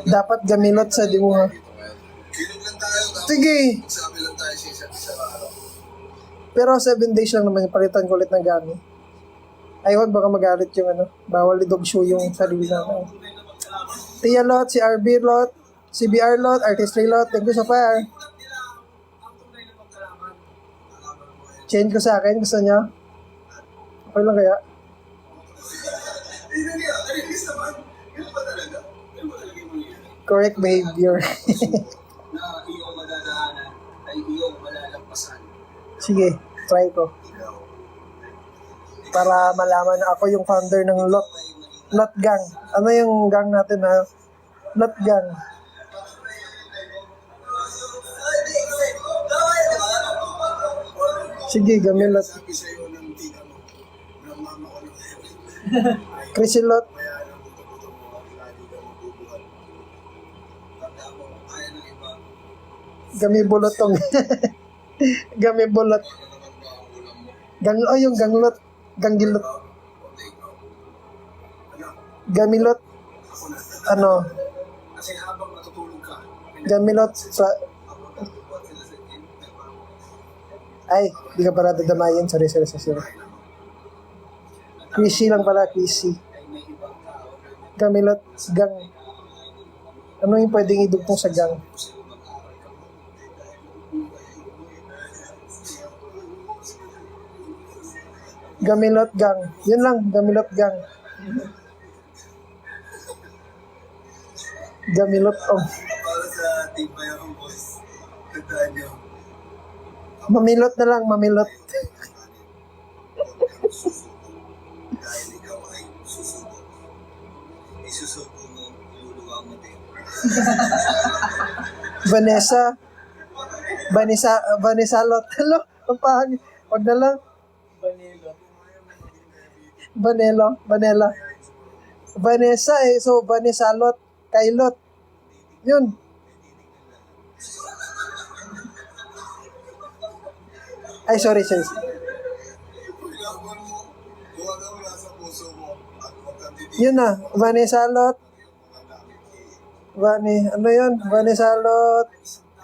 Dapat gamilot sa di mo ha. Kinog lang tayo. Sige. Sabi lang tayo sa isa't isa na ano. Pero 7 days lang naman, palitan ko ulit ng gamit. Ay, wag baka magalit yung ano. Bawal i-dog show yung sarili namin. Tia Lot, si RB Lot, si BR Lot, Artistry Lot, thank you sa fire. Change ko sa akin, gusto niya? Okay lang kaya? Correct behavior. Na iyong madadaanan ay iyong malalampasan. Sige, try ko. Para malaman na ako yung founder ng Lot Gang. Ano yung gang natin na Lot Gang? Sige, gamilot. Sabi sa'yo ng tita mo, ng mama ko ng Crisilot. kaya alam mo ito mo, lagi ka mabubuhat. Tanda mo, kaya ng iba, Gamibulot tong. Gamibulot. ano naman ba ang ulam mo? Yung ganglot. Ganggilot. Gamilot. Ano? Kasi habang natutulog ka, Gamilot sa... Ay, di ka para dadamayin. Sorry. Quishy lang pala, quishy. Gamilot, gang. Ano yung pwedeng idugtong sa gang? Gamilot, gang. Yun lang, gamilot, gang. Gamilot, para sa tibay akong boss, tandaan nyo, Mamilot na lang, mamilot. dahil ikaw ay susubok. Isusubo mo, luluwa mo din. Vanessa Lot. Hello, ang pahag. Wag na lang. Vanella. Vanessa so Vanessa Lot, Kailot. Yun. Ay, sorry. Paglaban mo, huwag ang nasa puso mo, at huwag kang titigil. Yun na, Vanessa Lot. Ano yun? Vanessa Lot,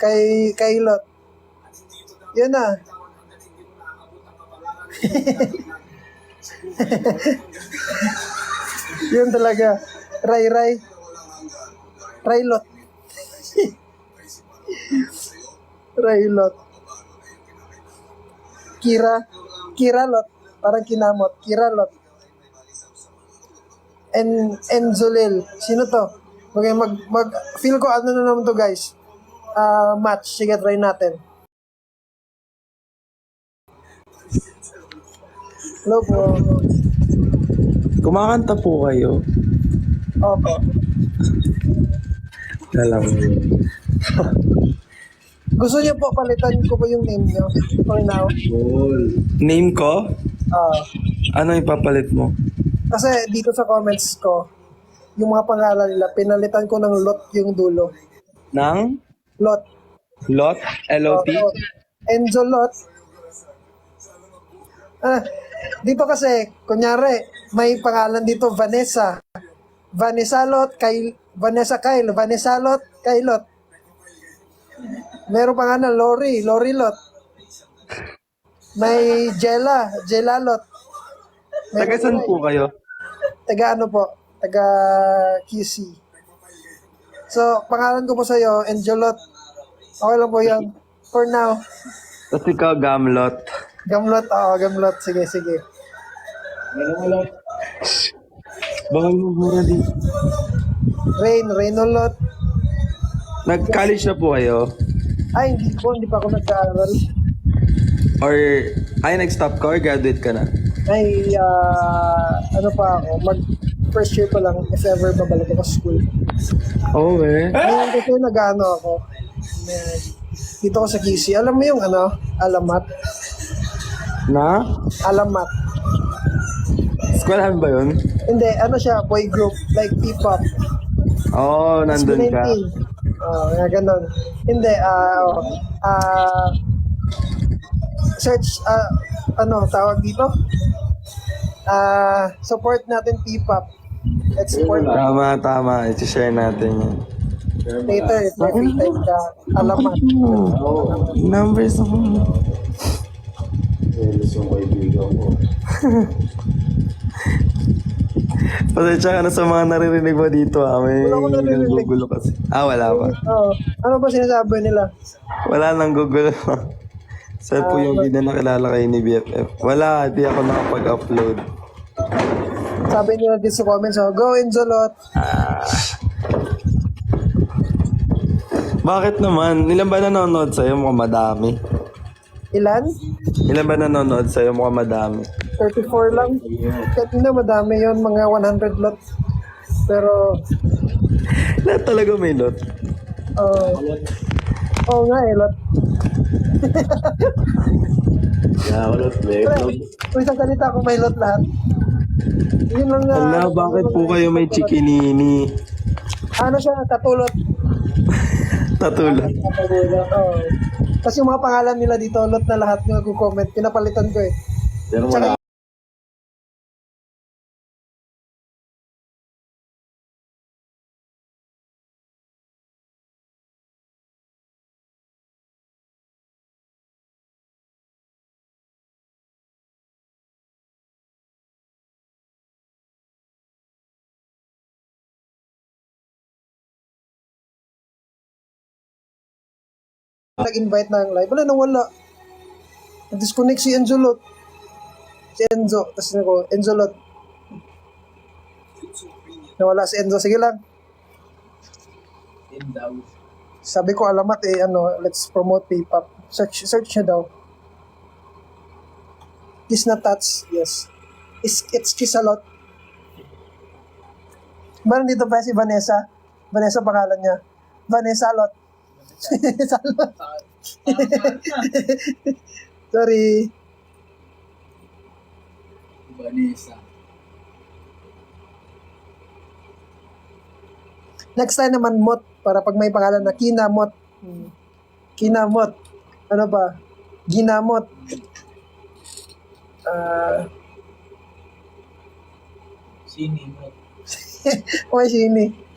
Kailot. Yun na. Yun talaga. Ray. Raylot. Raylot. Kira Lot. Parang kinamot. Kira Lot. Enzolil. Sino to? Okay, feel ko ano na naman to guys. Match. Sige, try natin. Hello po. Kumakanta po kayo. Opo. Alam mo yun. Gusto niyo po palitan ko po yung name niyo for now? Name ko? Ano ipapalit mo? Kasi dito sa comments ko, yung mga pangalan nila, pinalitan ko ng Lot yung dulo. Nang? Lot. Lot? L-O-T? Enzo Lot. Dito kasi, kunyari, may pangalan dito, Vanessa. Vanessa Lot, Vanessa Kyle, Vanessa Lot, Kailot. Meron pangalan, Lori Lot. May Jella Lot. Taga saan po kayo? Taga ano po? Taga QC. So, pangalan ko po sa'yo, Enjolot. Okay lang po yan. For now. Tapos ikaw, Gamlot. Gamlot. Gamlot. Sige. Bakal mo mura din. Reynolot. Nag-college na po kayo? Ay, hindi pa ako nag-aaral. Or, nag-stop ka or graduate ka na? Ay, ano pa ako, first year pa lang, if ever babalik ako sa school. Oo eh. Ngayon kasi nag-ano ako, Dito ko sa QC. Alam mo yung ano? Alamat? Na? Alamat. Eskwelahan ba yun? Hindi, ano siya? Boy group. Like P-pop. Oo, oh, nandun ka. Nga ganun. Hindi, search, ano, tawag dito? Support natin P-pop. Let's support Tama. I-share natin yan. later if may free time ka. Alamat. Numbers ako. Pasensya ka na sa mga naririnig mo dito May Wala akong naririnig. nanggugulo kasi. Wala pa. Oo. Ano ba sinasabi nila? Wala nang gugulo. Saan po yung hindi na nakilala kayo ni BFF? Wala, di ako nakapag-upload. Sabi nila dito sa comments, go Enzolot. Bakit naman? Ilan ba nanonood sa'yo? Mukhang madami. Ilan? Ilan ba nanonood sa'yo? Mukhang madami. 34 lang. Kahit na madami yon mga 100 lot. Pero, Lahat talaga may lot. oo nga eh, lot. Kung isang salita ko may lot lahat. Yun lang nga. Ala, bakit po kayo may chikinini? Ano siya, katulot. Tatulog. Oo. Kasi yung mga pangalan nila dito, lot na lahat yung nag-comment. Pinapalitan ko eh. Tsaka, nag-invite na ang live. Wala, nawala. Nag-disconnect si Enzolot. Si Enzo. Tapos ako, Enzolot. Nawala si Enzo. Sige lang. Yun daw. Sabi ko, alamat eh, ano, let's promote P-pop. Search siya daw. Kiss na Tats. Yes. It's Kiss a lot. Meron dito pa si Vanessa. Vanessa pangalan niya. Vanessa Lot. Salot. Sorry. Vanessa. Next time naman Mot para pag may pangalan na Kinamot. Kinamot. Ano ba? Ginamot. Sini mo. Okay, sini.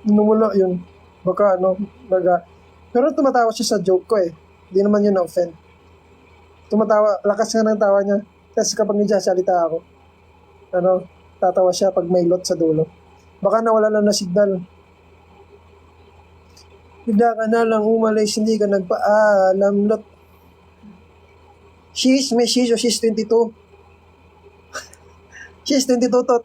Numula yun. Baka ano, pero tumatawa siya sa joke ko eh. Hindi naman yun na-offend. Tumatawa, lakas nga ng tawa niya. Kasi kapag nagsasalita ako, ano, tatawa siya pag may lot sa dulo. Baka nawala lang na signal. Bigla ka na lang umalis, hindi ka nagpaalam, lot. May she's o she's 22. She's 22 tot.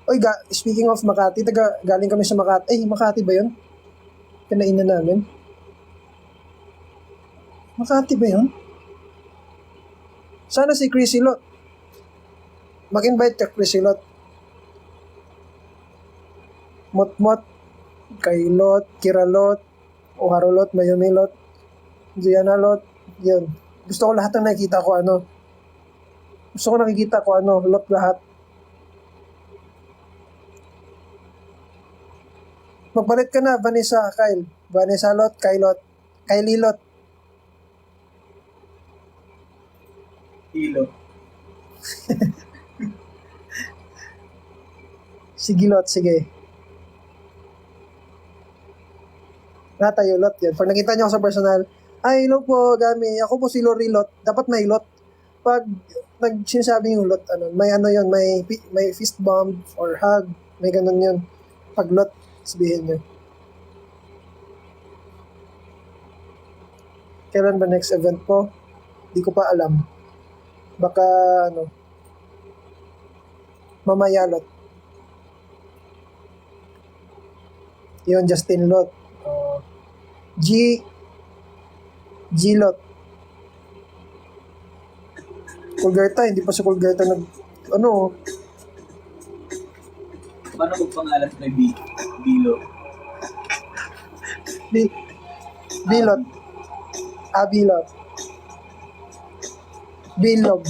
Oy, speaking of Makati, galing kami sa Makati. Ay, Makati ba yun? Kinainan namin. Makati ba yun? Sana si Chrissy Lot. Mag-invite ka, Chrissy Lot. Mot-mot, kay Lot, Kira Lot, Oharo Lot, Mayumi Lot, Gianna Lot, yun. Gusto ko lahat ng nakikita ko, ano. Gusto ko nakikita ko, ano, Lot lahat. Magpalit ka na, Vanessa, Kyle. Vanessa Lot, Kyle Lot. Kylie Lot. Hilo. Sige Lot, sige. Lahat tayo Lot yan. Pag nakita niyo ako sa personal, ay, hello po, Gami. Ako po si Lori Lot. Dapat may Lot. Pag sinasabi yung Lot, ano, may ano yun, may fist bump or hug. May ganun yun. Pag Lot, sabihin nyo. Kailan ba next event po? Di ko pa alam. Baka, ano, mamaya Lot. Yun, Justin Lot. G Lot. Kulgerta, hindi pa si Kulgerta ano, Paano magpangalan na Bilo? Bilot. Bilot. Bilog.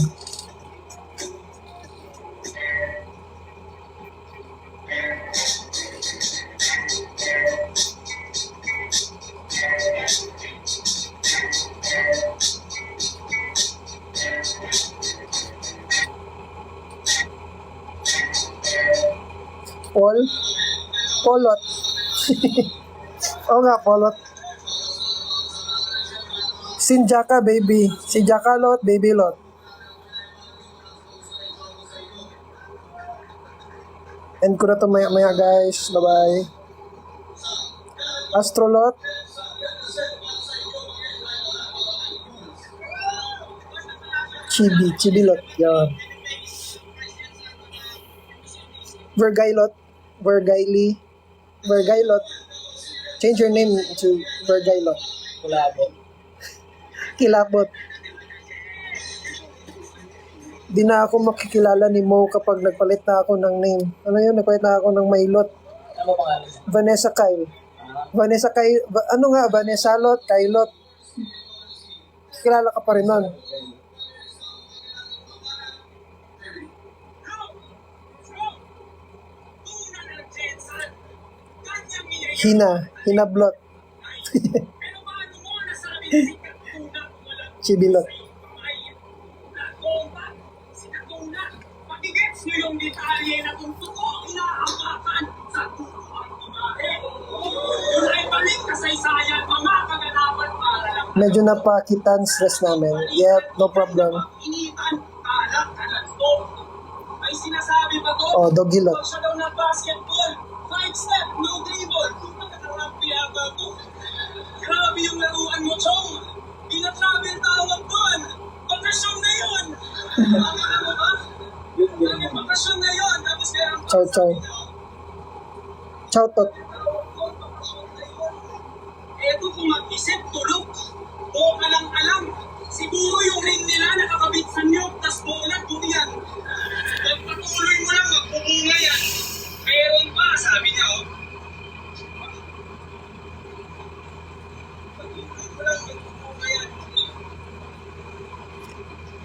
Polot. Oo nga, polot. Sinjaka, baby. Sinjaka lot, baby lot. End ko na to maya guys. Bye-bye. Astrolot. Chibilot. Yan. Vergailot. Change your name to Vergailot. Kulabo. Kilabot. Di na ako makikilala ni Mo kapag nagpalit na ako ng name. Ano yun? Nagpalit na ako ng Maylot. Ano pangalan niya? Vanessa Kyle. Vanessa Lot, Kylot. Kilala ka pa rin nun. Hinablot. Chibilot. Medyo napakitan stress namin. Yep, no problem. May sinasabi pa to? Oh, dogilot. Pag siya daw ng basketball, 5-step, no dribble. Nakakarappi ata to. Grabe yung laruan mo, Chong. Pina-travel tawag doon. Bakasyon na yun. Tama mo ba? Bakasyon na yun. Tapos kaya ang Chow. Chow tot. bakasyon na yun. Eto kung mag-isip, tulog. O alang alam. Siguro yung ring nila nakakabit sa niyog, tas bola, durian. Pagpatuloy mo lang, magpupunga yan. Meron pa, sabi niya, oh. Pagpatuloy mo lang, magpupunga yan.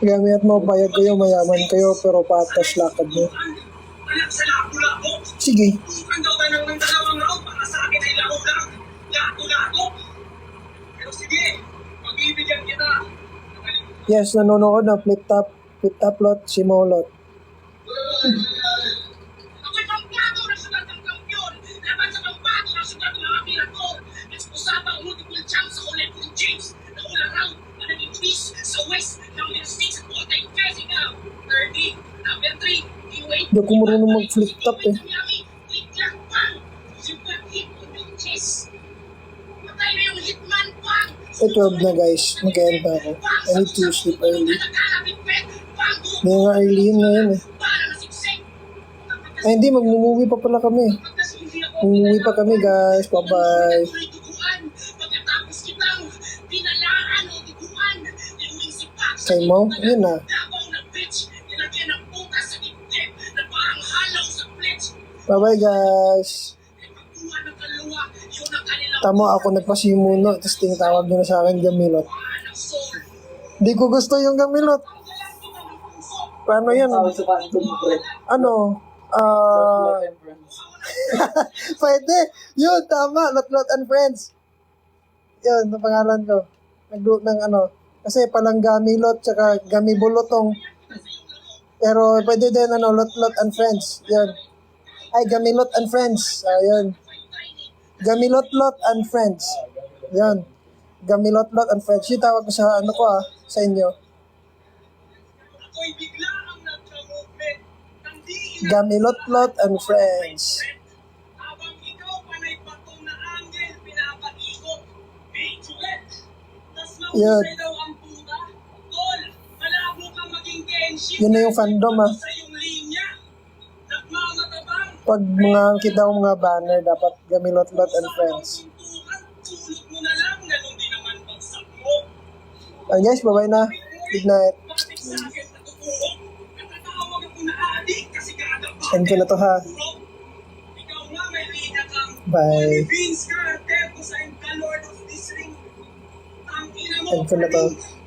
Gamit mo, payag kayo, mayaman kayo, pero patas lakad mo. Anak sa lako-lako. Sige. Tukan daw tayo ng 2 round para sa akin ay lako lang. Lako-lako. Pero sige, pagbibigyan kita. Yes, nanonood na flip top lot, si Molot. Ako'y pambato ng sugat ng kampiyon. Laban sa pambato ng sugat ng mga pinakor. Expusaba ang multiple champs sa Olympic James. Na ulang round na naging peace sa West. Number 6, Voltay Jessica. 30, number 3, D-Wade. Hindi ako marunong mag-flip top eh. Miami, Wait Pang. Super hit on the chest. Patay na yung hitman Pang. 12 na guys, mag-end na ako. I need to sleep early. Hindi nga early yun ngayon eh. Ay hindi, mag-movie pa pala kami. Umuwi pa kami guys, bye-bye. Kay Mo, yun na. Bye-bye guys. Tama ako nagpasimuno, tapos tinatawag nyo na sa akin gamilot. Di ko gusto yung gamilot. Paano yan? Sabi sa kanto mo, pre. Ano? Love and friends. Pwede. Yun, tama. Lot and Friends. Yun, ang pangalan ko. Nag-group ng ano. Kasi palang gamilot, tsaka gamibulotong. Pero pwede din, ano, Lot and Friends. Yun. Ay, gamilot and Friends. Yun. Gamilot and Friends. Yan. Gamilot and Friends. Yung tawag ko sa ano ko sa inyo. Ako'y bigla ang nagka-movement ng di Gamilot and Friends. habang ikaw panay patong na angle, pinapaikot. Big-chulet. Tas Yun. mahusay daw ang puta. Tol, malabo kang maging Genshin. Yun na yung fandom Sa yung linya. Nagmamatabang. Pag mga kita ko mga banner, dapat Gamilot and Friends. Tulog mo na lang, ganun din naman bagsak mo. Guys, bye-bye na. Good night. Bakit sa akin natutunan End ko na to ha. Ikaw nga may linya kang Bye. Holy Beans ka, Tepos, I'm the Lord of this ring. Ang ina mo, End ko na to. Pring.